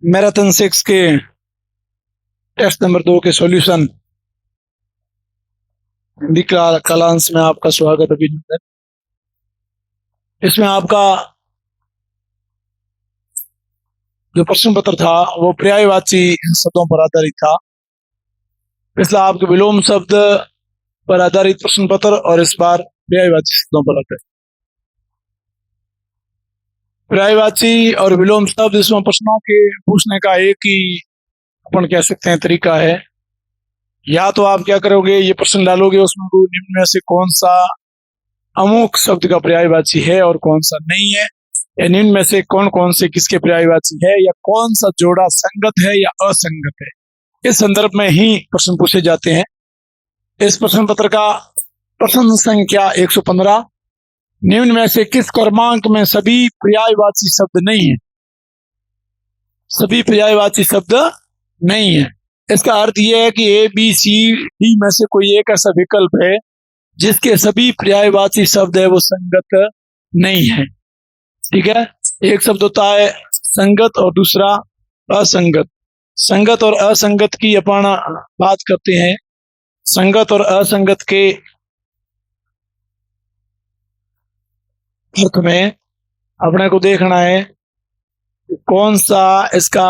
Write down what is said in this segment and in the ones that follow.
Marathon 6 के test number 2 के solution Hindi कलांश में आपका स्वागत अभिनंदन। इसमें आपका जो प्रश्न पत्र था वो पर्यायवाची शब्दों पर आधारित था, इसलिए आपके विलोम शब्द पर आधारित प्रश्न पत्र और इस बार पर्यायवाची शब्दों पर आधारित। पर्यायवाची और विलोम शब्द इसमें प्रश्नों के पूछने का एक ही अपन कह सकते हैं तरीका है। या तो आप क्या करोगे, ये प्रश्न डालोगे उसमें निम्न में से कौन सा अमुक शब्द का पर्यायवाची है और कौन सा नहीं है, या निम्न में से कौन कौन से किसके पर्यायवाची है, या कौन सा जोड़ा संगत है या असंगत है। इस संदर्भ में ही प्रश्न पूछे जाते हैं। इस प्रश्न पत्र का प्रश्न संख्या 115, निम्न में से किस क्रमांक में सभी पर्यायवाची शब्द नहीं है। सभी पर्यायवाची शब्द नहीं है, इसका अर्थ यह है कि ए बी सी डी में से कोई एक ऐसा विकल्प है जिसके सभी पर्यायवाची शब्द है वो संगत नहीं है। ठीक है, एक शब्द होता है संगत और दूसरा असंगत। संगत और असंगत की अपन बात करते हैं। संगत और असंगत के अर्थ में अपने को देखना है कौन सा इसका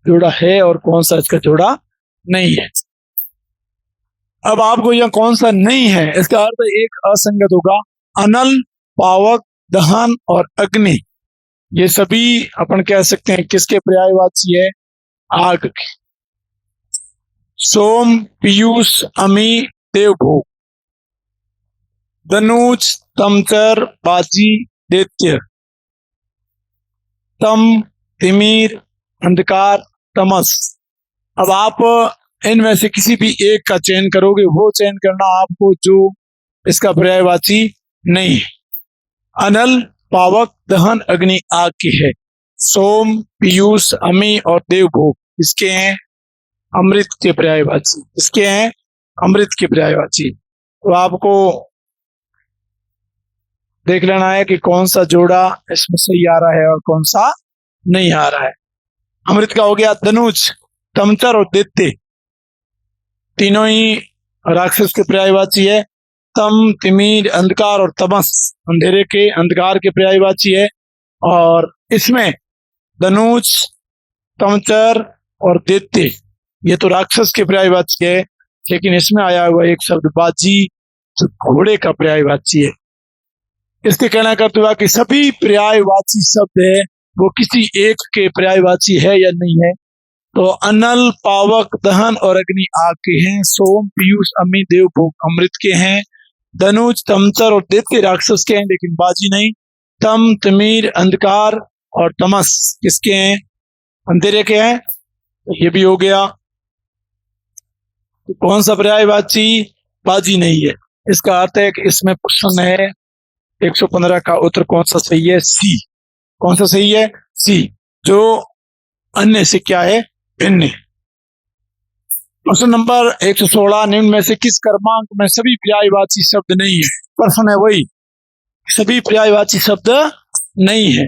जोड़ा है और कौन सा इसका जोड़ा नहीं है। अब आपको यह कौन सा नहीं है, इसका अर्थ एक असंगत होगा। अनल, पावक, दहन और अग्नि, ये सभी अपन कह सकते हैं किसके पर्यायवाची है, आग के। सोम, पीयूष, अमी, देवभोग, धनुष, तमचर, बाजी, दैत्य, तम, तिमिर, अंधकार, तमस। अब आप इनमें से किसी भी एक का चयन करोगे, वो चयन करना आपको जो इसका पर्यायवाची नहीं है। अनल, पावक, दहन, अग्नि आग की है। सोम, पीयूष, अमी और देवभोग इसके हैं अमृत के पर्यायवाची। इसके हैं अमृत के पर्यायवाची। तो आपको देख लेना है कि कौन सा जोड़ा इसमें सही आ रहा है और कौन सा नहीं आ रहा है। अमृत का हो गया धनुष, तमचर और दैत्य, तीनों ही राक्षस के पर्यायवाची है। तम, तिमिर, अंधकार और तमस अंधेरे के, अंधकार के पर्यायवाची है। और इसमें धनुष, तमचर और दैत्य ये तो राक्षस के पर्यायवाची है, लेकिन इसमें आया हुआ एक शब्द बाजी जो घोड़े का पर्यायवाची है। इसके कहना करते हुआ कि सभी पर्यायवाची शब्द है वो किसी एक के पर्यायवाची है या नहीं है। तो अनल, पावक, दहन और अग्नि आग के हैं। सोम, पीयूष, अमी, देवभोग अमृत के हैं। धनुष, तमचर और दैत्य राक्षस के हैं, लेकिन बाजी नहीं। तम, तिमिर, अंधकार और तमस किसके हैं, अंधेरे के हैं। तो ये भी हो गया। तो कौन सा पर्यायवाची, बाजी नहीं है। इसका अर्थ है कि इसमें प्रश्न है 115 का उत्तर कौन सा सही है, सी। कौन सा सही है, सी, जो अन्य से क्या है, भिन्न। प्रश्न नंबर 116, निम्न में से किस क्रमांक में सभी पर्यायवाची शब्द नहीं है। प्रश्न है वही, सभी पर्यायवाची शब्द नहीं है।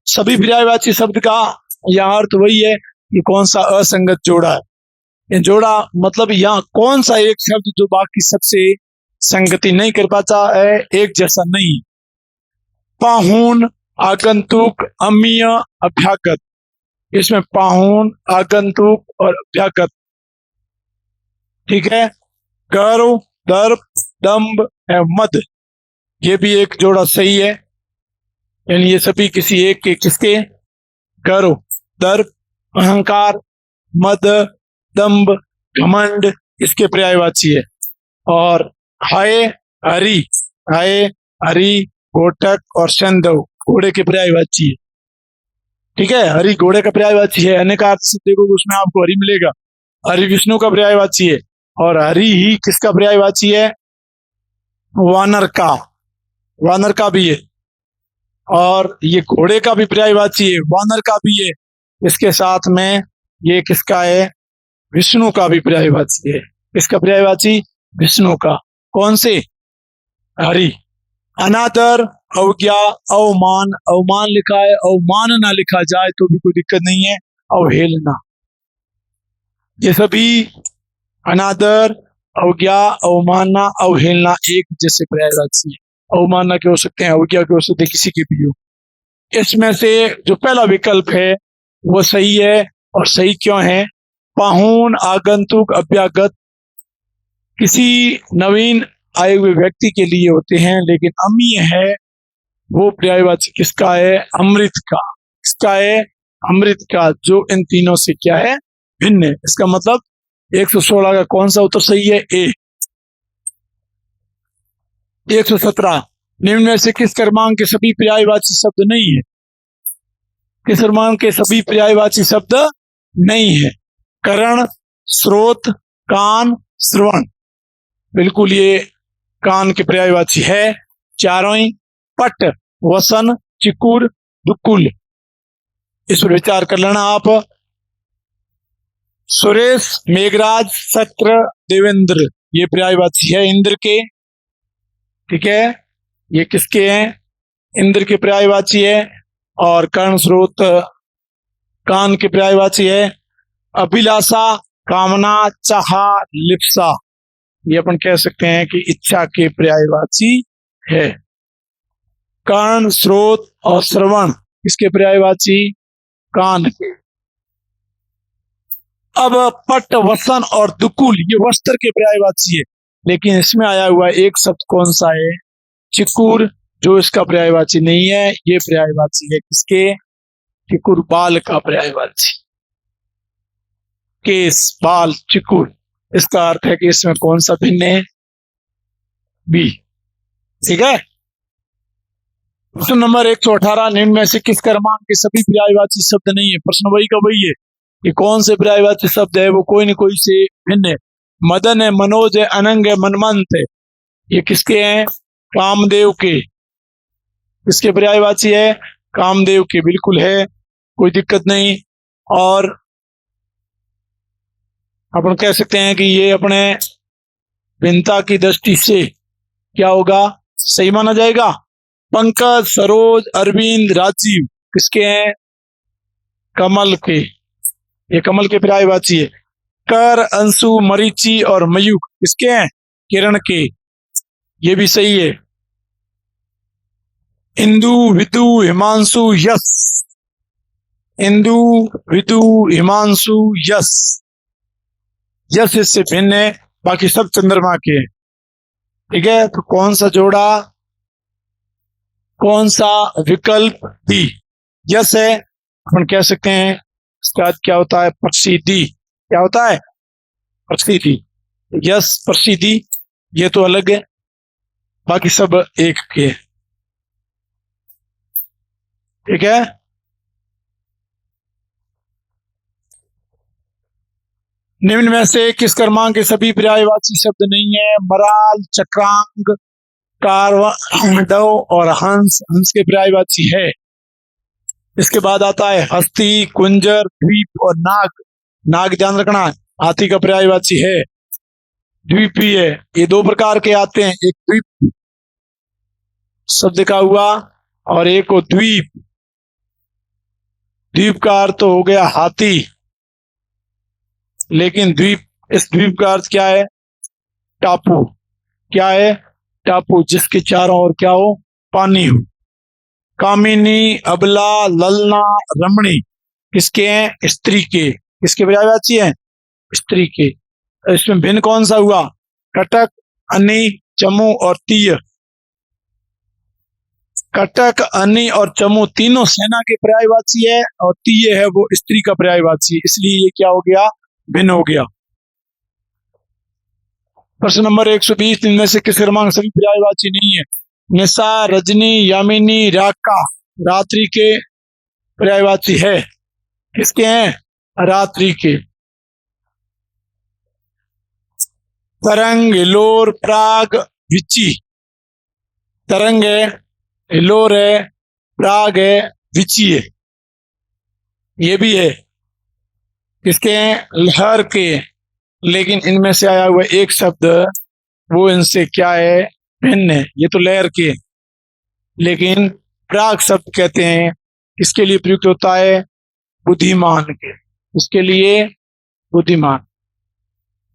सभी पर्यायवाची शब्द का यह अर्थ वही है कि कौन सा असंगत जोड़ा है। ये जोड़ा मतलब यहाँ कौन सा एक शब्द जो बाकी सबसे संगति नहीं कर पाता है, एक जैसा नहीं। पाहुन, आगंतुक, अमीय, अभ्यागत, इसमें पाहुन, आगंतुक और अभ्यागत। ठीक है, गर्व, दर्प, दंभ एवं मद, ये भी एक जोड़ा सही है। यानी ये सभी किसी एक के किसके, गर्व, दर्प, अहंकार, मद, दंभ, घमंड इसके पर्यायवाची है। और हाय, हरि, हाय, हरि, घोटक और संदव घोड़े के पर्यायवाची है। ठीक है, हरि घोड़े का पर्यायवाची है। अन्य का अर्थ से देखोगे उसमें आपको हरि मिलेगा। हरि विष्णु का पर्यायवाची है। और हरि ही किसका पर्यायवाची है, वानर का, वानर का भी है। और ये घोड़े का भी पर्यायवाची है, वानर का भी है। इसके साथ में ये किसका है, विष्णु का भी पर्यायवाची है। इसका पर्यायवाची विष्णु का, कौन से, हरि। अनादर, अवज्ञा, अवमान, अवमान लिखा है, अवमानना लिखा जाए तो भी कोई दिक्कत नहीं है। अवहेलना, ये सभी अनादर, अवज्ञा, अवमानना, अवहेलना एक जैसे पर्यायवाची है। अवमानना के हो सकते हैं, अवज्ञा के हो सकते हैं, किसी के भी हो। इसमें से जो पहला विकल्प है वो सही है। और सही क्यों है? पाहुन, आगंतुक, अभ्यागत किसी नवीन आए हुए व्यक्ति के लिए होते हैं, लेकिन अमीय है वो पर्यायवाची किसका है? अमृत का। किसका है? अमृत का, जो इन तीनों से क्या है? भिन्न है। इसका मतलब 116 का कौन सा उत्तर सही है? ए। 117, निम्न में से किस क्रमांक के सभी पर्यायवाची शब्द नहीं है? किस क्रमांक के सभी पर्यायवाची शब्द नहीं है? करण, स्रोत, कान, श्रवण। बिल्कुल ये कान के पर्यायवाची है। चारों ही। पट, वसन, चिकुर, दुकुल। इस पर विचार कर लेना आप। सुरेश, मेघराज, सत्र, देवेंद्र, ये पर्यायवाची है इंद्र के। ठीक है, ये किसके हैं? इंद्र के पर्यायवाची है। और कर्ण, स्रोत, कान के पर्यायवाची है। अभिलाषा, कामना, चाह, लिप्सा, ये अपन कह सकते हैं कि इच्छा के पर्यायवाची है। कर्ण, स्रोत और श्रवण किसके पर्यायवाची? कान के। अब पट, वसन और दुकुल ये वस्त्र के पर्यायवाची है, लेकिन इसमें आया हुआ एक शब्द कौन सा है? चिकुर, जो इसका पर्यायवाची नहीं है। ये पर्यायवाची है किसके? चिकुर, बाल का पर्यायवाची। केस, बाल, चिकुर, इसका अर्थ है कि इसमें कौन सा भिन्न है? बी। ठीक है। प्रश्न नंबर 118, निम्न में से किस क्रमांक के सभी पर्यायवाची शब्द नहीं है? प्रश्न वही का वही है कि कौन से पर्यायवाची शब्द है वो कोई न कोई से भिन्न है। मदन है, मनोज है, अनंग है, मनमंत है, ये किसके हैं? कामदेव के। किसके पर्यायवाची है? कामदेव के। बिल्कुल है, कोई दिक्कत नहीं। और अपन कह सकते हैं कि ये अपने भिन्नता की दृष्टि से क्या होगा? सही माना जाएगा। पंकज, सरोज, अरविंद, राजीव किसके हैं? कमल के। ये कमल के पर्यायवाची है। कर, अंशु, मरीचि और मयूख किसके हैं? किरण के। ये भी सही है। इंदु, विदु, हिमांशु, यश। इंदु, विदु, हिमांशु, यश। यश इससे भिन्न है, बाकी सब चंद्रमा के हैं। ठीक है, तो कौन सा जोड़ा, कौन सा विकल्प डी? यश है। अपन कह सकते हैं इसका अर्थ क्या होता है? प्रसिद्धि। क्या होता है? प्रसिद्धि। यश, प्रसिद्धि, ये तो अलग है, बाकी सब एक के। ठीक है। निम्न में से किस क्रमांक के सभी पर्यायवाची शब्द नहीं है? मराल, चक्रांक, कारवां और हंस, हंस के पर्यायवाची है। इसके बाद आता है हस्ती, कुंजर, द्वीप और नाग। नाग ध्यान रखना, हाथी का पर्यायवाची है। द्वीपी है। ये दो प्रकार के आते हैं, एक द्वीप शब्द का हुआ और एक हो द्वीप। द्वीप का अर्थ हो गया हाथी, लेकिन द्वीप, इस द्वीप का अर्थ क्या है? टापू। क्या है? टापू, जिसके चारों ओर क्या हो? पानी हो। कामिनी, अबला, ललना, रमणी किसके हैं? स्त्री के। किसके पर्यायवाची हैं? स्त्री के। इसमें भिन्न कौन सा हुआ? कटक, अनि, चमू और तीय। कटक, अनि और चमू तीनों सेना के पर्यायवाची है, और तीय है वो स्त्री का पर्यायवाची, इसलिए ये क्या हो गया? भिन्न हो गया। प्रश्न नंबर 120, इनमें से किस क्रमांक सभी पर्यायवाची नहीं है? निशा, रजनी, यामिनी, राका रात्रि के पर्यायवाची है। किसके हैं? रात्रि के। तरंग, हिलोर, प्राग, विची। तरंग है, हिलोर है, प्राग है, विची है। ये भी है किसके हैं? लहर के। लेकिन इनमें से आया हुआ एक शब्द वो इनसे क्या है? भिन्न है। ये तो लहर के। लेकिन प्राग शब्द कहते हैं किसके लिए प्रयुक्त होता है? बुद्धिमान के। उसके लिए बुद्धिमान।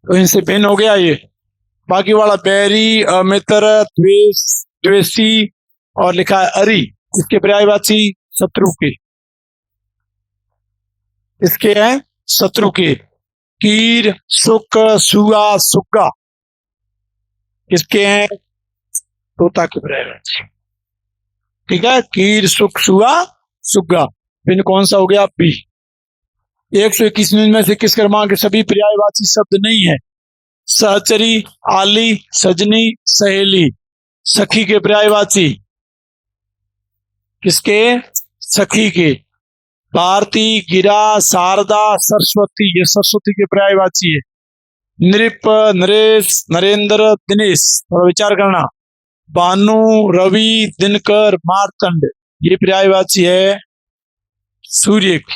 तो इनसे भिन्न हो गया ये। बाकी वाला बैरी, अमित्र, द्वेष, द्वेषी और लिखा है अरि, इसके पर्यायवाची शत्रु के। इसके हैं शत्रु के। कीर, सुक, सुआ, सुग्गा किसके हैं? तोता के पर्यायवाची। ठीक है, कीर, सुक, सुआ, सुग्गा। भिन्न कौन सा हो गया? बी। 121 में से किस क्रमांक के सभी पर्यायवाची शब्द नहीं है? सहचरी, आली, सजनी, सहेली। सखी के पर्यायवाची किसके? सखी के। भारती, गिरा, शारदा, सरस्वती, ये सरस्वती के पर्यायवाची है। नृप, नरेश, नरेंद्र, दिनेश। थोड़ा विचार करना। भानु, रवि, दिनकर, मार्तंड, ये पर्यायवाची है सूर्य की।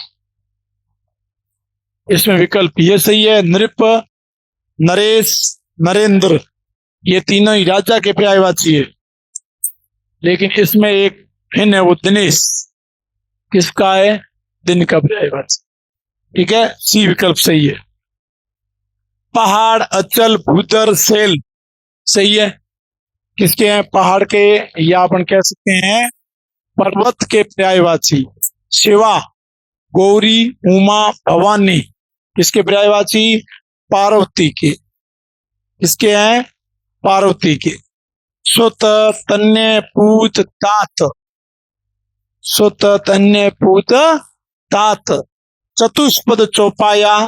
इसमें विकल्प ये सही है। नृप, नरेश, नरेंद्र, ये तीनों ही राजा के पर्यायवाची है। लेकिन इसमें एक भिन्न है, वो दिनेश किसका है? दिन का पर्यायवाची। ठीक है, सी विकल्प सही है। पहाड़, अचल, भूदर, सेल सही है। किसके हैं? पहाड़ के, या अपन कह सकते हैं पर्वत के पर्यायवाची। शिवा, गौरी, उमा, भवानी किसके पर्यायवाची? पार्वती के। किसके हैं? पार्वती के। सुत, तन्य, पूत, तात। सुत, तन्य, पूत, तात। चतुष्पद चौपाया,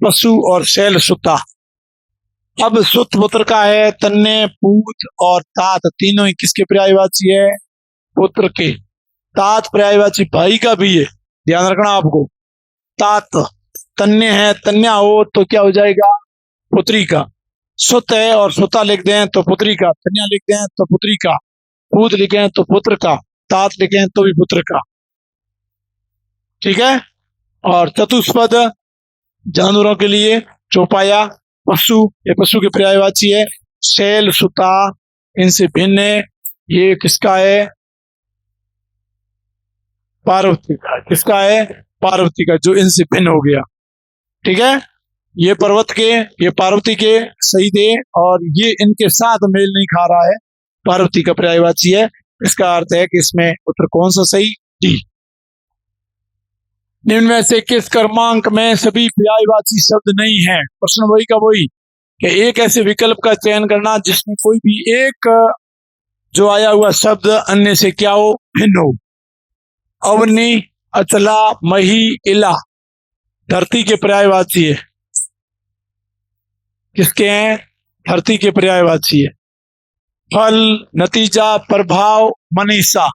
पशु और शैल सुता। अब सुत पुत्र का है, तन्य, पूत और तात तीनों ही किसके पर्यायवाची है? पुत्र के। तात पर्यायवाची भाई का भी है, ध्यान रखना आपको। तात तन्य है, तन्या हो तो क्या हो जाएगा? पुत्री का। सुत है और सुता लिख दें तो पुत्री का, तन्या लिख दें तो पुत्री का, पूत लिखें तो पुत्र का, तात लिखें तो भी पुत्र का। ठीक है। और चतुष्पद जानवरों के लिए चौपाया, पशु, ये पशु के पर्यायवाची है। शैल, सुता इनसे भिन्न है। ये किसका है? पार्वती का। किसका है? पार्वती का, जो इनसे भिन्न हो गया। ठीक है, ये पर्वत के, ये पार्वती के सही थे, और ये इनके साथ मेल नहीं खा रहा है, पार्वती का पर्यायवाची है। इसका अर्थ है कि इसमें उत्तर कौन सा सही? डी। निम्न में से किस क्रमांक में सभी पर्यायवाची शब्द नहीं है? प्रश्न वही का वही कि एक ऐसे विकल्प का चयन करना जिसमें कोई भी एक जो आया हुआ शब्द अन्य से क्या हो? भिन्न हो। अवनी, अचला, मही, इला धरती के पर्यायवाची है। किसके हैं? धरती के पर्यायवाची है। फल, नतीजा, प्रभाव, मनीषा।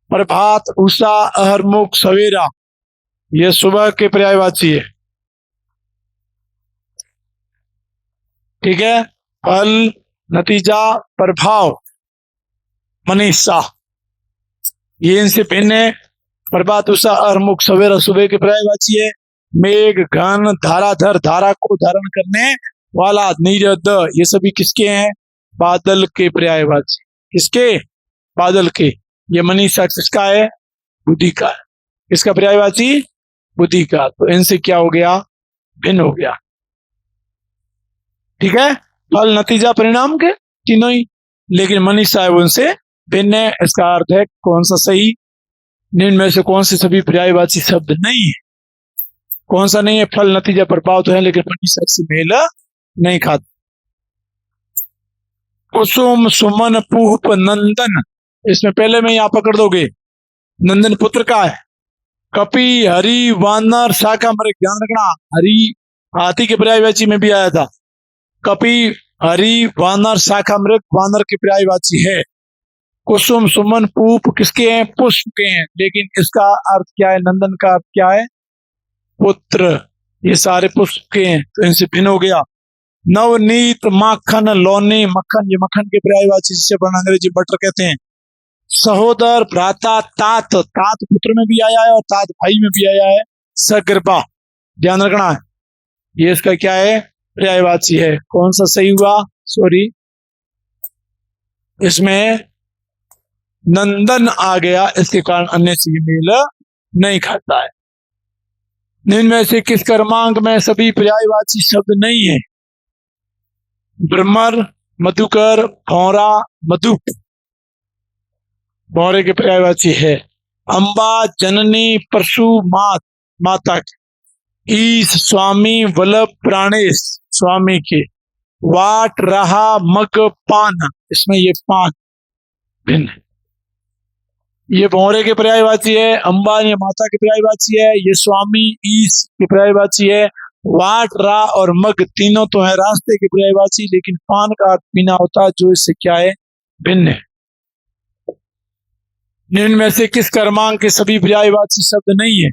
प्रभात, उषा, अहरमुख, सवेरा ये सुबह के पर्यायवाची है। ठीक है, फल, नतीजा, प्रभाव, मनीषा ये इनसे भिन्न है। प्रभात, उषा, अहरमुख, सवेरा सुबह के पर्यायवाची है। मेघ, घन, धाराधर धारा को धारण करने वाला, नीरद ये सभी किसके हैं? बादल के पर्यायवाची। किसके? बादल के। ये मनीषा किसका है? बुद्धि का है। किसका पर्यायवाची? बुद्धि का। तो इनसे क्या हो गया? भिन्न हो गया। ठीक है, फल, नतीजा, परिणाम के तीनों ही, लेकिन मनीषा है वो उनसे भिन्न है। इसका अर्थ है कौन सा सही? निम्न में से कौन से सभी पर्यायवाची शब्द नहीं है? कौन सा नहीं है? फल, नतीजा, प्रभाव तो है, लेकिन मनीषा से मेल नहीं खाता। कुसुम, सुमन, पुष्प, नंदन इसमें पहले में यहां पकड़ दोगे, नंदन पुत्र का है। कपि, हरि, वानर, शाका, मृग ध्यान रखना, हरि हाथी के पर्यायवाची में भी आया था। कपि, हरि, वानर, शाका, मृग वानर के पर्यायवाची है। कुसुम, सुमन, पुष्प किसके हैं? पुष्प के हैं, लेकिन इसका अर्थ क्या है? नंदन का अर्थ क्या है? पुत्र। ये सारे पुष्प के हैं, तो इनसे भिन्न हो गया। नवनीत, माखन, लोनी मक्खन ये मक्खन के पर्यायवाची, जिसे अपन अंग्रेजी बटर कहते हैं। सहोदर, भ्राता, तात तात पुत्र में भी आया है और तात भाई में भी आया है। सगर्भा ध्यान रखना है, ये इसका क्या है? पर्यायवाची है। कौन सा सही हुआ? सॉरी, इसमें नंदन आ गया, इसके कारण अन्य से ये मेल नहीं खाता है। निम्न में से किस क्रमांक में सभी पर्यायवाची शब्द नहीं है? ब्रह्मर, मधुकर, भौरा, मधुप। भौरे के पर्यायवाची है। अम्बा, जननी, परशु, मात, माता के। ईश, स्वामी, वल्लभ, प्राणेश, स्वामी के। वाट, रहा, मग, पान, इसमें ये पान भिन्न है। ये भौरे के पर्यायवाची है। अम्बा ये माता के पर्यायवाची है। ये स्वामी, ईश के पर्यायवाची है। वाट, रा और मग तीनों तो है रास्ते के पर्यायवाची, लेकिन पान का अर्थ पीना होता है, जो इससे क्या है? भिन्न है। निम्न में से किस क्रमांक के सभी पर्यायवाची शब्द नहीं है?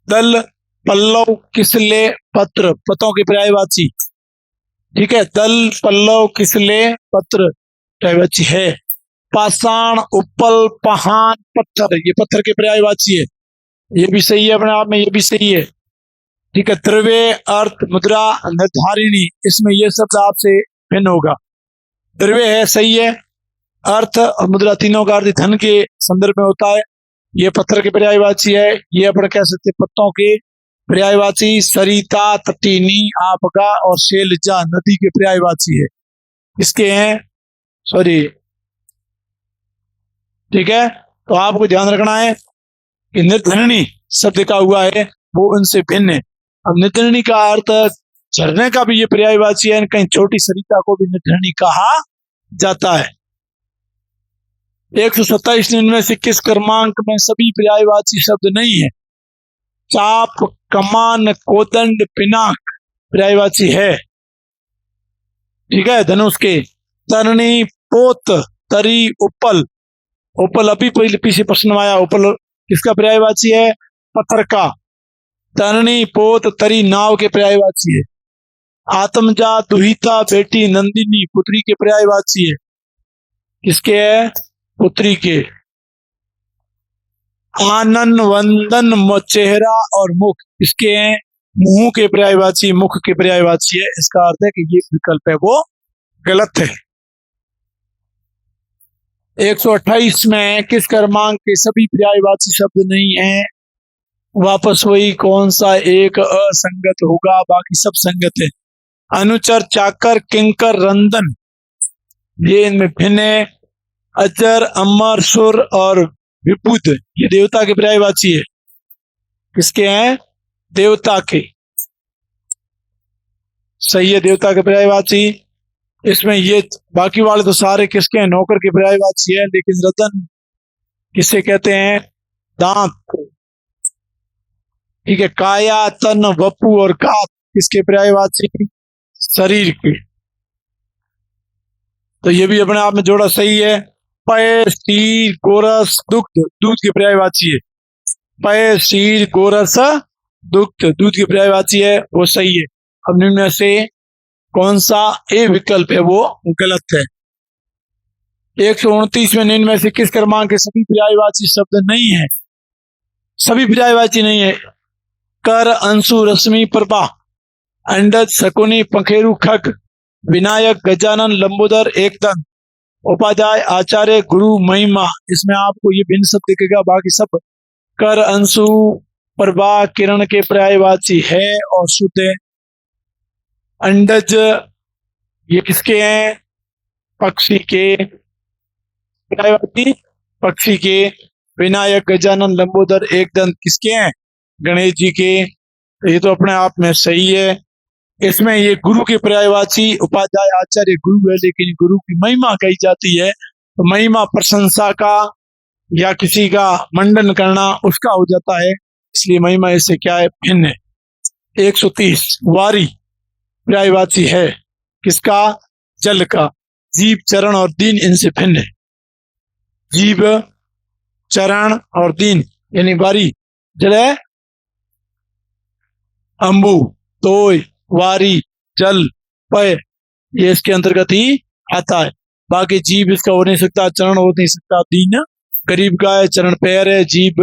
दल, पल्लव, किसले, पत्र, पतों के पर्यायवाची। ठीक है, दल, पल्लव, किसले, पत्र पर्यायवाची है। पाषाण, उपल, पहान, पत्थर, ये पत्थर के पर्यायवाची है। ये भी सही है अपने आप में, ये भी सही है। ठीक है, द्रव्य, अर्थ, मुद्रा, निर्धारिणी, इसमें ये शब्द आपसे भिन्न होगा। द्रव्य है, सही है। अर्थ और मुद्रा तीनों का अर्थ धन के संदर्भ में होता है। ये पत्थर के पर्यायवाची है। ये अपन कह सकते पत्तों के पर्यायवाची। सरिता, तटीनी, आपगा और शैलजा नदी के पर्यायवाची है। इसके हैं सॉरी। ठीक है, तो आपको ध्यान रखना है कि निर्धरणी शब्द का हुआ है वो उनसे भिन्न है। अब निर्धरणी का अर्थ झरने का भी ये पर्यायवाची है। कहीं छोटी सरिता को भी निर्धरणी कहा जाता है। 127 में से किस क्रमांक में सभी पर्यायवाची शब्द नहीं है? चाप, कमान, कोदंड, पिनाक पर्यायवाची है। ठीक है, धनुष के। तरणी, पोत, तरी, उपल। उपल अभी पहले पीछे प्रश्न आया, उपल किसका पर्यायवाची है? पत्थर का। तरणी, पोत, तरी नाव के पर्यायवाची है। आत्मजा, दुहिता, बेटी, नंदिनी पुत्री के पर्यायवाची है। किसके है? पुत्री के। आनन, वंदन, चेहरा और मुख, इसके हैं? मुंह के पर्यायवाची, मुख के पर्यायवाची है। इसका अर्थ है कि ये विकल्प है वो गलत है। 128 में किस क्रमांक के सभी पर्यायवाची शब्द नहीं है? वापस वही, कौन सा एक असंगत होगा? बाकी सब संगत है। अनुचर, चाकर, किंकर, रंदन, ये इनमें भिन्न है। अजर, अमर, सुर और विपुत, ये देवता के पर्यायवाची है। किसके हैं? देवता के। सही है, देवता के पर्यायवाची। इसमें ये बाकी वाले तो सारे किसके हैं? नौकर के पर्यायवाची है। लेकिन रतन किसे कहते हैं? दांत को। ठीक है, काया, तन, वपु और कात किसके पर्यायवाची? शरीर के। तो ये भी अपने आप में जोड़ा सही है। पय, शीर, गोरस, दुग्ध, दूध के पर्यायवाची है। पय, शीर, गोरस, दुग्ध, दूध के पर्यायवाची है, वो सही है। अब निम्न में से कौन सा ए विकल्प है वो गलत है? 129 में निम्न में से किस क्रमांक के सभी पर्यायवाची शब्द नहीं है? सभी पर्यायवाची नहीं है। कर, अंशु, रश्मि, प्रभा, अंडज, शकुनी, पंखेरु, खग, विनायक, गजानन, लंबोदर, एकदंत, उपाध्याय, आचार्य, गुरु, महिमा, इसमें आपको ये भिन्न शब्द दिखेगा। बाकी सब कर, अंशु, प्रभा, किरण के पर्यायवाची है और शुद्ध है। अंडज ये किसके हैं? पक्षी के पर्यायवाची, पक्षी के। विनायक, गजानन, लंबोदर, एकदंत किसके हैं? गणेश जी के। ये तो अपने आप में सही है। इसमें ये गुरु के पर्यायवाची उपाध्याय, आचार्य, गुरु है, लेकिन गुरु की महिमा कही जाती है। तो महिमा प्रशंसा का या किसी का मंडन करना उसका हो जाता है, इसलिए महिमा इससे क्या है? भिन्न है। 130 वारी पर्यायवाची है। किसका? जल का। जीव, चरण और दीन इनसे भिन्न है। जीव, चरण और दीन यानी वारी जल है। अंबु, तोय, वारी, जल, पय ये इसके अंतर्गत ही आता है। बाकी जीव इसका हो नहीं सकता, चरण हो नहीं सकता, दीन गरीब का है, चरण पैर है, जीव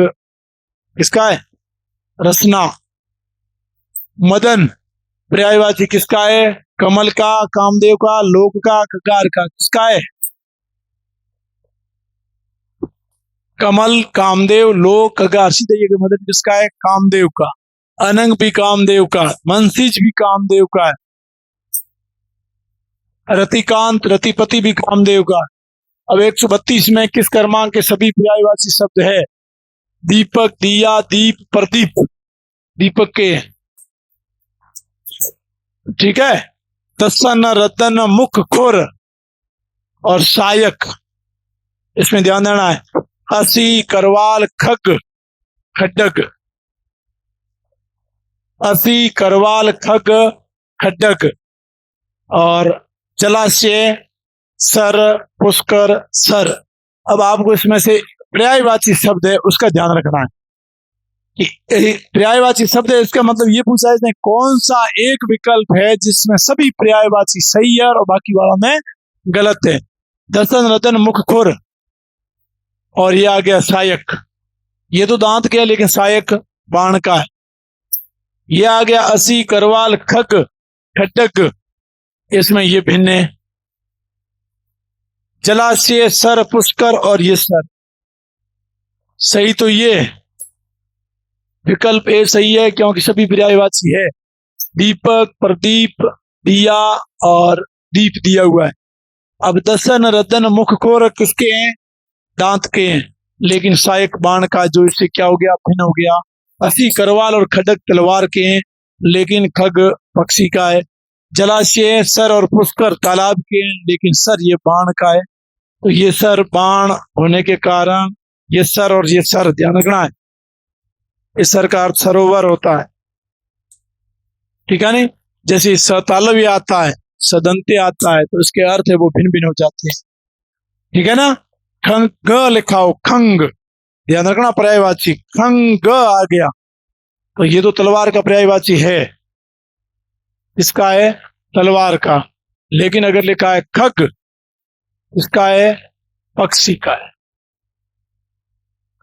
किसका है? रसना। मदन पर्यायवाची किसका है? कमल का, कामदेव का, लोक का, ककार का, किसका है? कमल कामदेव, लोक का सीधे ये मतलब किसका है? कामदेव का। अनंग भी कामदेव का, मनसीज भी कामदेव का है, रतिकांत रतिपति भी कामदेव का। अब 132 में किस क्रमांक के सभी पर्यायवाची शब्द है? दीपक, दिया, दीप, प्रदीप, दीपक के। ठीक है। दसन, रतन, मुख, खुर और सायक, इसमें ध्यान देना है। असी, करवाल, खग, खड्डक, असी, करवाल, खग, खड्डक और जलाशय, सर, पुष्कर, सर। अब आपको इसमें से पर्यायवाची शब्द है उसका ध्यान रखना है कि पर्यायवाची शब्द है, इसका मतलब ये पूछा है कौन सा एक विकल्प है जिसमें सभी पर्यायवाची सही है और बाकी वाला में गलत है। दसन, रतन, मुख, खुर और ये आ गया सायक। ये तो दांत के है लेकिन सायक बाण का है। ये आ गया असी, करवाल, खग, खड्डक, इसमें ये भिन्न है। जलाशय, सर, पुष्कर और ये सर। सही तो ये विकल्प ए सही है क्योंकि सभी पर्यायवाची है। दीपक, प्रदीप, दिया और दीप दिया हुआ है। अब दसन, रतन, मुख, खुर किसके हैं? दांत के हैं, लेकिन सायक बाण का, जो इससे क्या हो गया? भिन्न हो गया। असी, करवाल और खड्डक तलवार के हैं, लेकिन खग पक्षी का है। जलाशय, सर और पुष्कर तालाब के हैं, लेकिन सर ये बाण का है। तो ये सर बाण होने के कारण ये सर और ये सर ध्यान रखना है। इस सर का अर्थ सरोवर होता है। ठीक है नहीं? जैसे सतालव्य आता है, सदंते आता है, तो इसके अर्थ है वो भिन्न भिन्न हो जाते हैं। ठीक है ना? खंग, ग लिखा हो, खंग, ध्यान रखना पर्यायवाची। खंग आ गया तो ये तो तलवार का पर्यायवाची है। इसका है तलवार का। लेकिन अगर लिखा है खग, इसका है पक्षी का है।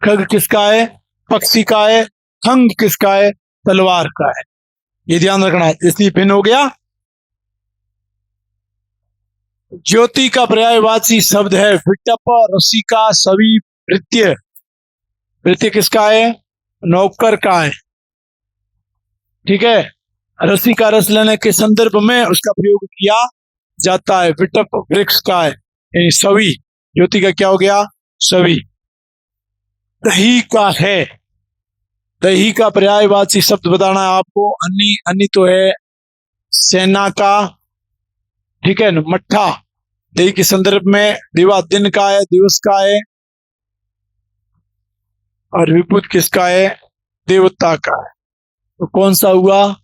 खग किसका है? पक्षी का है। खंग किसका है? तलवार का है। ये ध्यान रखना है, इसलिए भिन्न हो गया। ज्योति का पर्यायवाची शब्द है विटप, रसिका, सवी, भृत्य। भृत्य किसका है? नौकर का है। ठीक है। रसी का रस लेने के संदर्भ में उसका प्रयोग किया जाता है। विटप वृक्ष का है, यानी सवी। ज्योति का क्या हो गया? सवी। दही का है। दही का पर्यायवाची शब्द बताना है आपको। अन्नी, अन्नी तो है सेना का। ठीक है। मट्ठा दही के संदर्भ में। दिवा दिन का है, दिवस का है। और विभूत किसका है? देवता का है। तो कौन सा हुआ?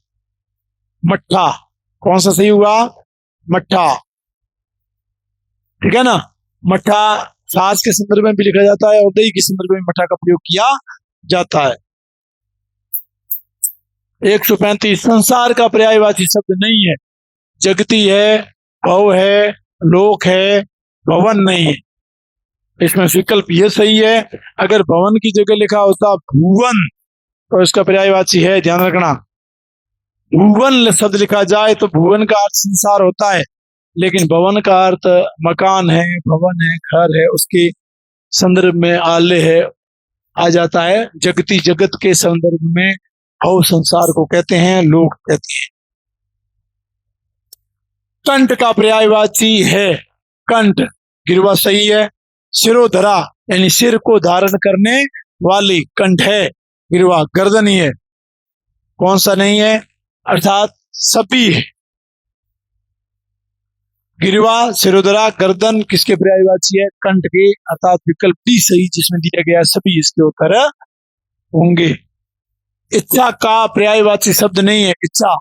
मट्ठा। कौन सा सही हुआ? मट्ठा। ठीक है ना? मट्ठा सास के संदर्भ में भी लिखा जाता है और दही के संदर्भ में मट्ठा का प्रयोग किया जाता है। 135 संसार का पर्यायवाची शब्द नहीं है। जगती है, भव है, लोक है, भवन नहीं है। इसमें विकल्प ये सही है। अगर भवन की जगह लिखा होता भुवन तो इसका पर्यायवाची है, ध्यान रखना। भुवन शब्द लिखा जाए तो भुवन का अर्थ संसार होता है, लेकिन भवन का अर्थ मकान है, भवन है, घर है, उसके संदर्भ में आले है आ जाता है। जगती, जगत के संदर्भ में भव संसार को कहते हैं, लोक कहते हैं। कंठ का पर्यायवाची है कंठ। गिरवा सही है। सिरोधरा यानी सिर को धारण करने वाली कंठ है गिरवा, गर्दन ही है। कौन सा नहीं है? अर्थात सभी है। गिरवा, सिरोधरा, गर्दन किसके पर्यायवाची है? कंठ के। अर्थात विकल्प डी सही, जिसमें दिया गया सभी इसके उत्तर होंगे। इच्छा का पर्यायवाची शब्द नहीं है। इच्छा,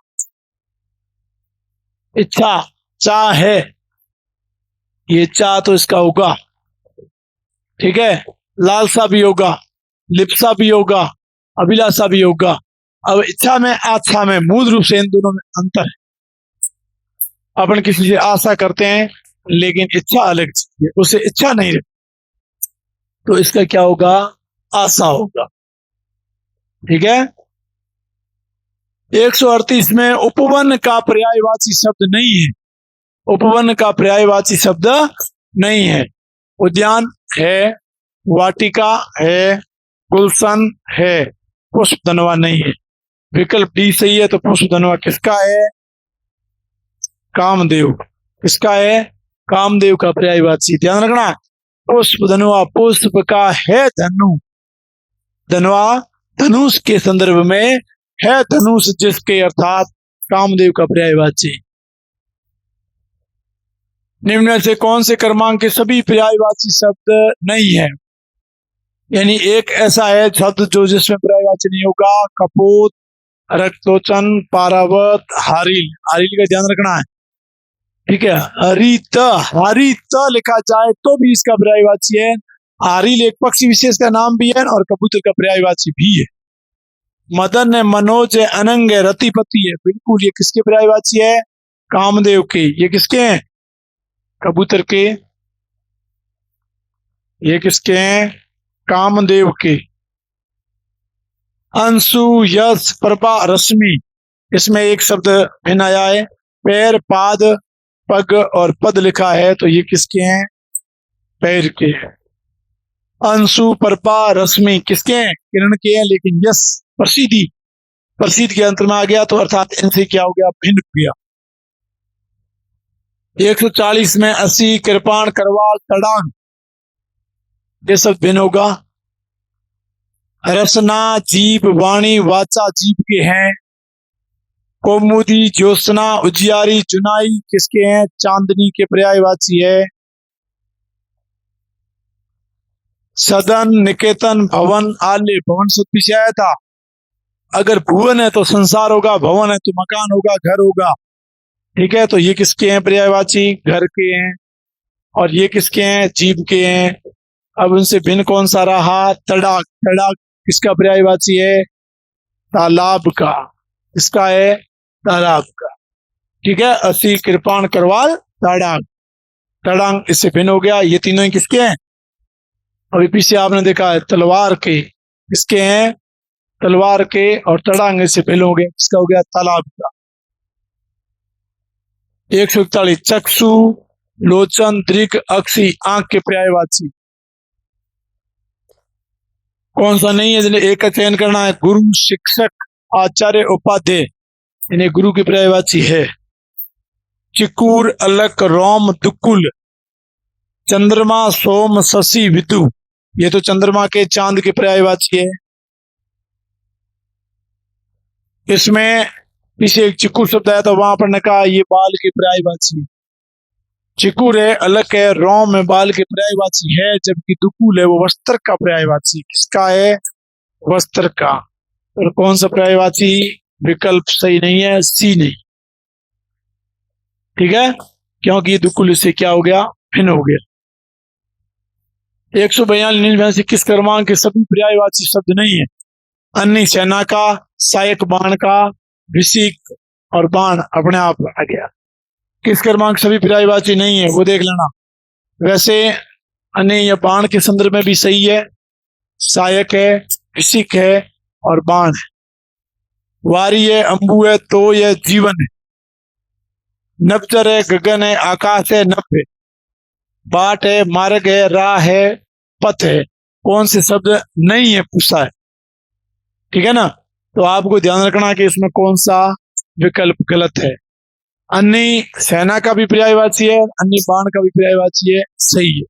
इच्छा चाह है, ये चाह तो इसका होगा। ठीक है। लालसा भी होगा, लिप्सा भी होगा, अभिलाषा भी होगा। अब इच्छा में, आशा में मूल रूप से इन दोनों में अंतर है। अपन किसी से आशा करते हैं लेकिन इच्छा अलग चीज है, उसे इच्छा नहीं रहती, तो इसका क्या होगा? आशा होगा। ठीक है। 138 में उपवन का पर्यायवाची शब्द नहीं है। उपवन का पर्यायवाची शब्द नहीं है। उद्यान है, वाटिका है, गुलशन है, पुष्प धनवा नहीं है। विकल्प डी सही है। तो पुष्प धनवा किसका है? कामदेव। किसका है? कामदेव का पर्यायवाची। ध्यान रखना, पुष्प धनवा पुष्प का है धनु, धनवा धनुष के संदर्भ में है धनुष जिसके, अर्थात कामदेव का पर्यायवाची। निम्न में से कौन से क्रमांक के सभी पर्यायवाची शब्द नहीं है? यानी एक ऐसा है शब्द जो जिसमें पर्यायवाची नहीं होगा। कपोत, रक्तोचन, पारावत, हारिल। हारिल का ध्यान रखना है, ठीक है। हरित, हरित लिखा जाए तो भी इसका पर्यायवाची है। हारिल एक पक्षी विशेष का नाम भी है और कबूतर का पर्यायवाची भी है। मदन है, मनोज है, अनंग है, रतिपति है। बिल्कुल, ये किसके पर्यायवाची है? कामदेव के। ये किसके हैं? कबूतर के। ये किसके हैं? कामदेव के। अंशु, यश, प्रभा, रश्मि, इसमें एक शब्द भिन्न आया है। पैर, पाद, पग और पद लिखा है, तो ये किसके हैं? पैर के। अंशु, प्रभा, रश्मि किसके हैं? किरण के हैं। लेकिन यश, प्रसिद्धि, प्रसिद्ध के अंतर में आ गया, तो अर्थात इनसे क्या हो गया? भिन्न हो गया। 140 में 80, कृपाण, करवाल, तड़ांग, ये सब भिन्न होगा। रसना, जीभ, वाणी, वाचा जीभ के हैं। कौमुदी, ज्योत्सना, उजियारी, चुनाई किसके हैं? चांदनी के पर्यायवाची है। सदन, निकेतन, भवन, आल्य, भवन शब्द पीछे आया था। अगर भुवन है तो संसार होगा, भवन है तो मकान होगा, घर होगा, ठीक है। तो ये किसके हैं पर्यायवाची? घर के हैं। और ये किसके हैं? जीभ के हैं। अब उनसे भिन्न कौन सा रहा? तड़ाक। तड़ाक किसका पर्यायवाची है? तालाब का। किसका है? तालाब का, ठीक है। 80, कृपाण, करवाल, तड़ाक। तड़ांग इससे भिन्न हो गया। ये तीनों ही किसके हैं? अभी पीछे आपने देखा है तलवार के। किसके हैं? तलवार के। और तड़ांग इससे भिन्न हो गया। किसका हो गया? तालाब का। 141, चक्षु, लोचन, दृक, अक्षी, आंख के पर्यायवाची कौन सा नहीं है? जिन्हें एक का चयन करना है। गुरु, शिक्षक, आचार्य, उपाध्याय, इन्हें गुरु की पर्यायवाची है। चिकूर, अलक, रोम, दुकुल, चंद्रमा, सोम, शशि, विदु, ये तो चंद्रमा के, चांद के पर्यायवाची है। इसमें पीछे एक चिकूर शब्द आया था, वहां पर ने कहा ये बाल के पर्यायवाची। चिकूर है, अलक है, रोम है, बाल के पर्यायवाची है, जबकि दुकुल है वो वस्त्र का पर्यायवाची। किसका है? वस्त्र का। और कौन सा पर्यायवाची? विकल्प सही नहीं है, सी नहीं, ठीक है, क्योंकि दुकुल इससे क्या हो गया? भिन्न हो गया। 142 में से किस क्रमांक के सभी पर्यायवाची शब्द नहीं है? अन्य, सेना का, सहायक, बाण का, विशिक और बाण अपने आप आ गया। किस क्रमांक सभी पर्यायवाची नहीं है वो देख लेना। वैसे अन्य या बाण के संदर्भ में भी सही है। सहायक है, विशिक है और बाण है। वारी है, अंबु है, तो है, जीवन है। नबचर है, गगन है, आकाश है, नभ है। बाट है, मार्ग है, राह है, पथ है। कौन से शब्द नहीं है पूछा है, ठीक है ना। तो आपको ध्यान रखना कि इसमें कौन सा विकल्प गलत है। अन्य सेना का भी पर्यायवाची है, अन्य बाण का भी पर्यायवाची है, सही है।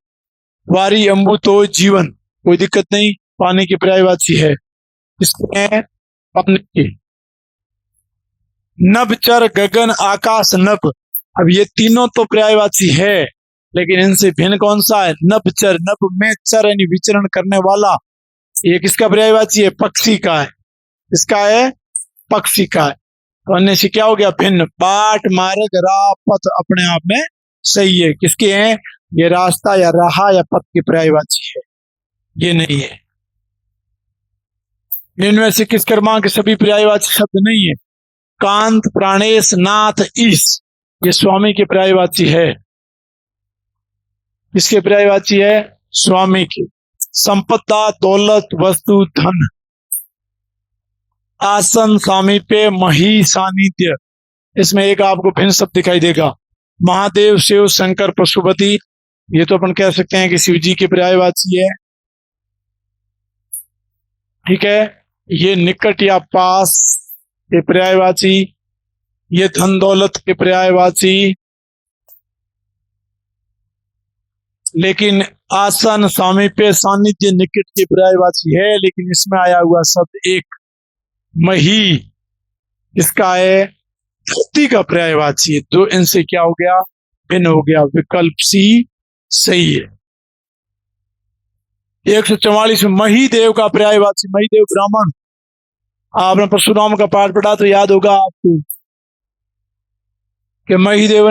वारी, अंबु, तो, जीवन, कोई दिक्कत नहीं, पानी की पर्यायवाची है। इसमें पानी की। नभ, चर, गगन, आकाश, नभ, अब ये तीनों तो पर्यायवाची है, लेकिन इनसे भिन्न कौन सा है? नभ, चर। नभ में चर यानी विचरण करने वाला, ये किसका पर्यायवाची है? पक्षी का है। किसका है? पक्षी का है। तो अन्य से क्या हो गया? भिन्न। बाट, मार्ग, राह, पथ अपने आप में सही है। किसके हैं? ये रास्ता या राह या पथ की पर्यायवाची है, ये नहीं है। इनमें से किस क्रमांक के सभी पर्यायवाची शब्द नहीं है? कांत, प्राणेश, नाथ, ईश, ये स्वामी की पर्यायवाची है। किसके पर्यायवाची है? स्वामी की। संपदा, दौलत, वस्तु, धन। आसन, सामीप्य, मही, सानिध्य, इसमें एक आपको भिन्न शब्द दिखाई देगा। महादेव, शिव, शंकर, पशुपति, ये तो अपन कह सकते हैं कि शिव जी के पर्यायवाची है। ठीक है, ये निकट या पास के पर्यायवाची, ये धन दौलत के पर्यायवाची, लेकिन आसन सामीप्य सानिध्य निकट के पर्यायवाची है। लेकिन इसमें आया हुआ शब्द एक मही, इसका है धरती का पर्यायवाची है। तो इनसे क्या हो गया, भिन्न हो गया, विकल्प सी सही है। 144 में महीदेव का पर्यायवाची, महीदेव ब्राह्मण। आपने परशुराम का पाठ पढ़ा तो याद होगा आपको कि महीदेव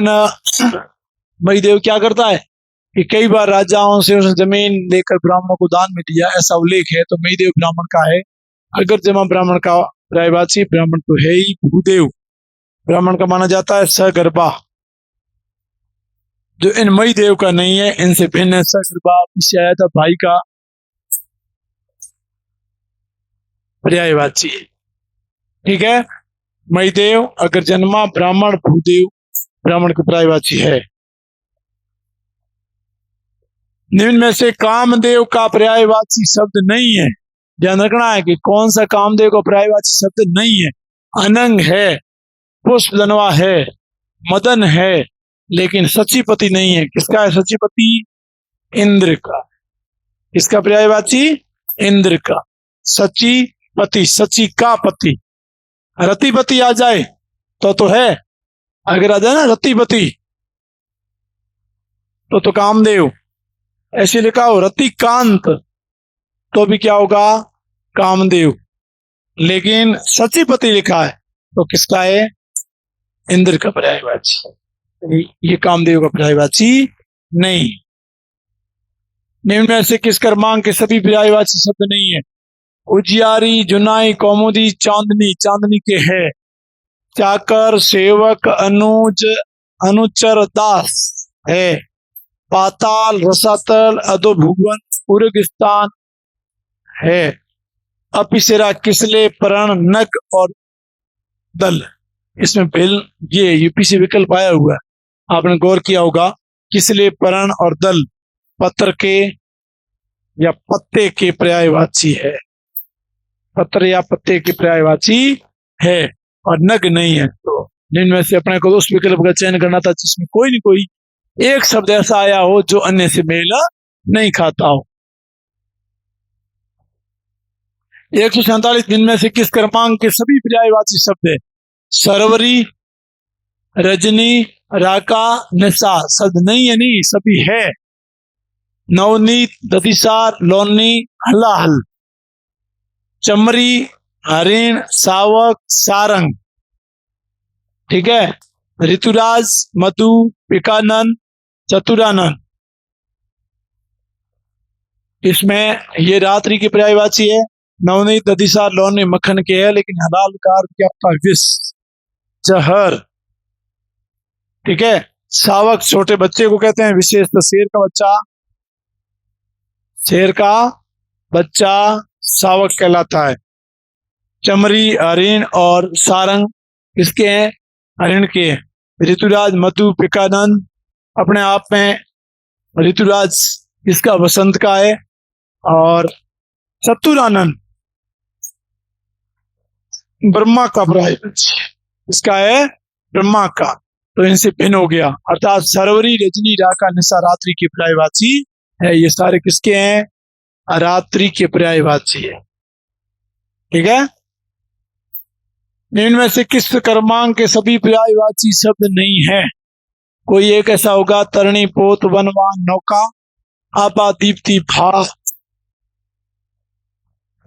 क्या करता है कि कई बार राजाओं से उसने जमीन लेकर ब्राह्मणों को दान में दिया, ऐसा उल्लेख है। तो महीदेव ब्राह्मण का है। अगर जमा ब्राह्मण का पर्यायवाची, ब्राह्मण तो है ही, भूदेव ब्राह्मण का माना जाता है। सगर्भा जो इन महीदेव का नहीं है, इनसे भिन्न है। सगर्भा पीछे आया था भाई का पर्यायवाची, ठीक है। महीदेव अगर जन्मा ब्राह्मण, भूदेव ब्राह्मण के पर्यायवाची है। निम्न में से कामदेव का पर्यायवाची शब्द नहीं है। ध्यान रखना है कि कौन सा कामदेव का पर्यायवाची शब्द नहीं है। अनंग है, पुष्पदनवा है, मदन है, लेकिन सचीपति नहीं है। किसका है सचीपति? इंद्र का। किसका पर्यायवाची? इंद्र का। सचीपति, सची का पति। रतिपति आ जाए तो है, अगर आ जाए ना रतिपति तो कामदेव। ऐसे लिखा हो रतिकांत तो भी क्या होगा? कामदेव। लेकिन सचीपति लिखा है तो किसका है? इंद्र का पर्यायवाची। ये कामदेव का पर्यायवाची नहीं। निम्न में से किस क्रमांक के सभी पर्यायवाची शब्द नहीं है? उजियारी, जुनाई, कौमुदी, चांदनी। चांदनी के है चाकर, सेवक, अनुज, अनुचर, दास है। पाताल, रसातल, अधोभुवन, उर्गस्थान है। अपिसेरा, किसले, परण, नग और दल। इसमें बिल ये यूपी से विकल्प आया हुआ है, आपने गौर किया होगा। किसले, परण और दल पत्र के या पत्ते के पर्यायवाची है। पत्र या पत्ते के पर्यायवाची है और नग नहीं है। तो जिनमें से अपने को उस विकल्प का चयन करना था जिसमें कोई नहीं कोई एक शब्द ऐसा आया हो जो अन्य से मेल नहीं खाता हो। 147 दिन में से किस क्रमांक के सभी पर्यायवाची शब्द है? सरवरी, रजनी, राका, निशा। शब्द नहीं है, नहीं सभी है। नवनीत, दतिसार, लोनी, हलाहल, चमरी, हरिण, सावक, सारंग, ठीक है। ऋतुराज, मधु, पिकानन, चतुरानन। इसमें ये रात्रि की पर्यायवाची है। नवनीत, दतिसार, लोनी मक्खन के है, लेकिन हलाल का अर्थ क्या होता है? विष, जहर, ठीक है। सावक छोटे बच्चे को कहते हैं, विशेष तो शेर का बच्चा, शेर का बच्चा सावक कहलाता है। चमरी, हरिण और सारंग किसके हैं? हरिण के। ऋतुराज, मधु, पिकानंद अपने आप में ऋतुराज इसका वसंत का है और चतुरानंद ब्रह्मा का पर्यायवाची, इसका है ब्रह्मा का। तो इनसे भिन्न हो गया। अर्थात सरवरी, रजनी, राका, निशा रात्रि के पर्यायवाची है। ये सारे किसके हैं? रात्रि के पर्यायवाची है, ठीक है। इनमें से किस क्रमांक के सभी पर्यायवाची शब्द नहीं है? कोई एक ऐसा होगा। तरणी, पोत, वनवान, नौका, आपा, दीप्ति, भा,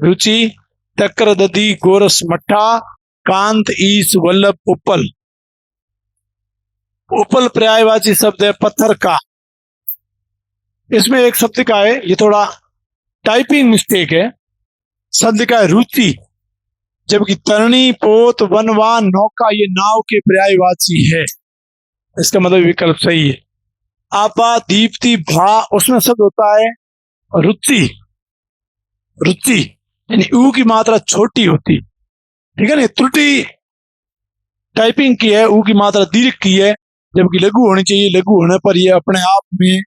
रुचि, तक्र, दधी, गोरस, मट्ठा, कांत, ईस, वल्लभ, उपल। उपल पर्यायवाची शब्द है पत्थर का। इसमें एक शब्द का है, ये थोड़ा टाइपिंग मिस्टेक है। शब्द का है रुचि, जबकि तरणी, पोत, वनवान, नौका ये नाव के पर्यायवाची है। इसका मतलब विकल्प सही है। आपा, दीप्ति, भा उसमें शब्द होता है रुचि। रुचि यानी ऊ की मात्रा छोटी होती, ठीक है ना। त्रुटि टाइपिंग की है, ऊ की मात्रा दीर्घ की है, जबकि लघु होनी चाहिए। लघु होने पर यह अपने आप में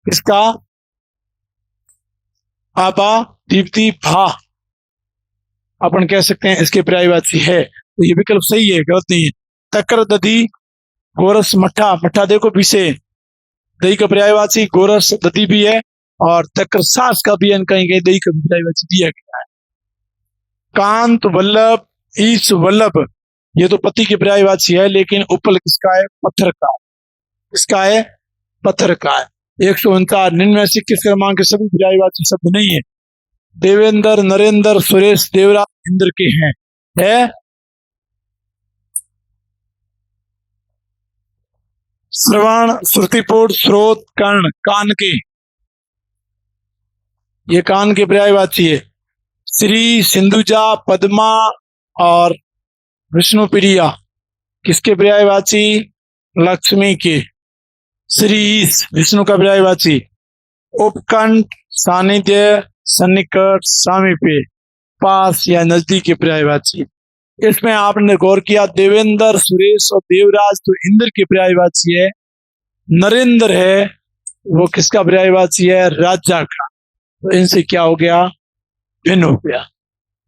इसका आपा, दीप्ति, भा अपन कह सकते हैं इसके पर्यायवाची है, तो ये विकल्प सही है, गलत नहीं है। तकर दधी गोरस मट्ठा, मट्ठा देखो पीछे, दही का पर्यायवाची गोरस दधी भी है, और तकर सास का भी कहीं कहीं दही का पर्यायवाची दिया गया है। कांत वल्लभ ईश वल्लभ, ये तो पति के पर्यायवाची है, लेकिन उपल किसका है? पत्थर का। किसका है? पत्थर का है। 149 निम्न से किस क्रमांक के सभी पर्यायवाची शब्द नहीं है? देवेंद्र, नरेंद्र, सुरेश, देवराज, इंद्र के हैं। है श्रवण, श्रुतिपुट, स्रोत, कर्ण, कान के, ये कान के पर्यायवाची है। श्री, सिंधुजा, पद्मा और विष्णु प्रिया, किसके पर्यायवाची? लक्ष्मी के। श्री विष्णु का पर्यायवाची। उपकंठ, सानिध्य, सन्निकट, सामीप्य, पास या नजदीक के पर्यायवाची। इसमें आपने गौर किया, देवेंद्र, सुरेश और देवराज तो इंद्र के पर्यायवाची है। नरेंद्र है वो किसका पर्यायवाची है? राजा का। तो इनसे क्या हो गया? भिन्न हो गया।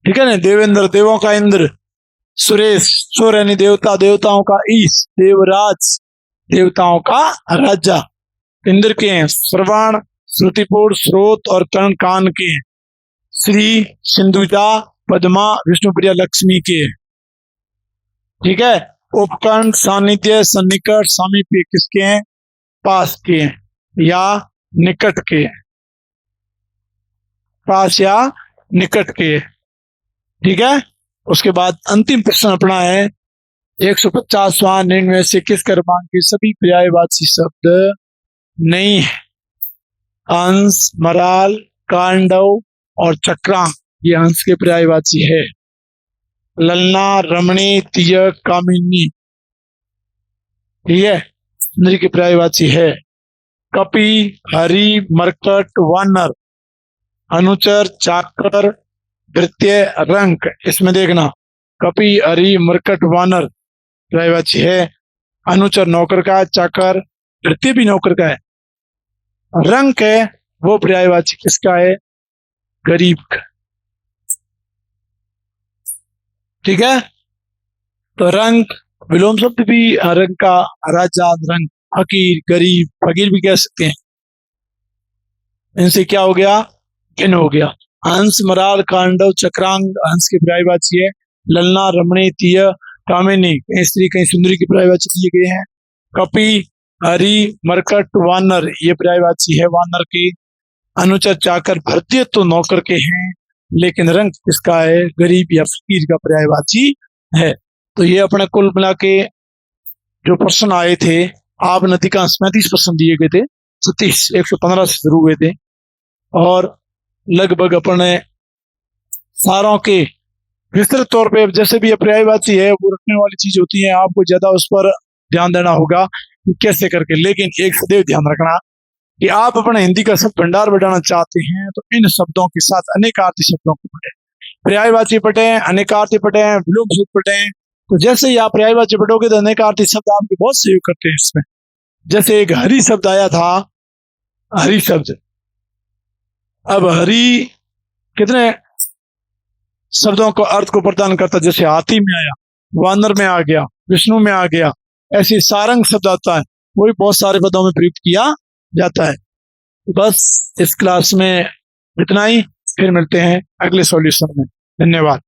ठीक है ना। देवेंद्र देवों का इंद्र, सुरेश सुर यानी देवता, देवताओं का ईश, देवराज देवताओं का राजा, इंद्र के हैं। श्रवण, श्रुतिपुर, स्रोत और कर्ण कान के हैं। श्री, सिंधुजा, पद्मा, विष्णुप्रिया, लक्ष्मी के हैं। ठीक है। उपकंठ, सानिध्य, सन्निकट, सामीप्य किसके हैं? पास के हैं या निकट के हैं। पास या निकट के। ठीक है। उसके बाद अंतिम प्रश्न अपना है 150वां, निम्न में से किस क्रमांक के सभी पर्यायवाची शब्द नहीं है? अंश, मराल, कांडव और चक्रांक, ये अंश के पर्यायवाची है। ललना, रमणी, तियक, कामिनी, ठीक है, इंद्र के पर्यायवाची है। कपि, हरि, मरकट, वानर, अनुचर, चाकर, भृत्य, रंक, इसमें देखना कपि, हरि, मरकट, वानर पर्यायवाची है। अनुचर नौकर का है, चाकर भृत्य भी नौकर का है। रंक है वो पर्यायवाची किसका है? गरीब का। ठीक है। तो रंक विलोम शब्द भी रंग का, राजा, रंग, फकीर, गरीब, फकीर भी कह सकते हैं। इनसे क्या हो गया? भिन्न हो गया। हंस, मराल, कांडव, चक्रांग हंस के पर्यायवाची है। ललना, रमणी, तीय, कामिनी, कहीं स्त्री कहीं सुंदरी के पर्यायवाची दिए गए हैं। कपि, हरि, मरकट, वानर ये पर्यायवाची है वानर के। अनुचर, चाकर, भृत्य तो नौकर के हैं, लेकिन रंग किसका है? गरीब या फकीर का पर्यायवाची है। तो ये अपने कुल मिला के जो प्रश्न आए थे, आप अधिकांश 35 प्रश्न दिए गए थे, 36 115 से शुरू हुए थे, और लगभग अपने सारों के विस्तृत तौर पे जैसे भी पर्यायवाची है वो रखने वाली चीज होती है, आपको ज्यादा उस पर ध्यान देना होगा कि कैसे करके। लेकिन एक सदैव ध्यान रखना कि आप अपने हिंदी का शब्द भंडार बढ़ाना चाहते हैं तो इन शब्दों के साथ अनेकार्थी शब्दों को पढ़ें, पर्यायवाची पढ़ें, अनेकार्थी पढ़ें, विलोम शब्द पढ़ें। तो जैसे ही आप पर्यायवाची पढ़ोगे तो अनेकार्थी शब्द आपके बहुत सहयोग करते हैं इसमें। जैसे एक हरि शब्द आया था, हरि शब्द, अब हरि कितने शब्दों को अर्थ को प्रदान करता, जैसे हाथी में आया, वानर में आ गया, विष्णु में आ गया, ऐसे सारंग शब्द आता है, वो भी बहुत सारे पदों में प्रयुक्त किया जाता है। बस इस क्लास में इतना ही, फिर मिलते हैं अगले सॉल्यूशन में। धन्यवाद।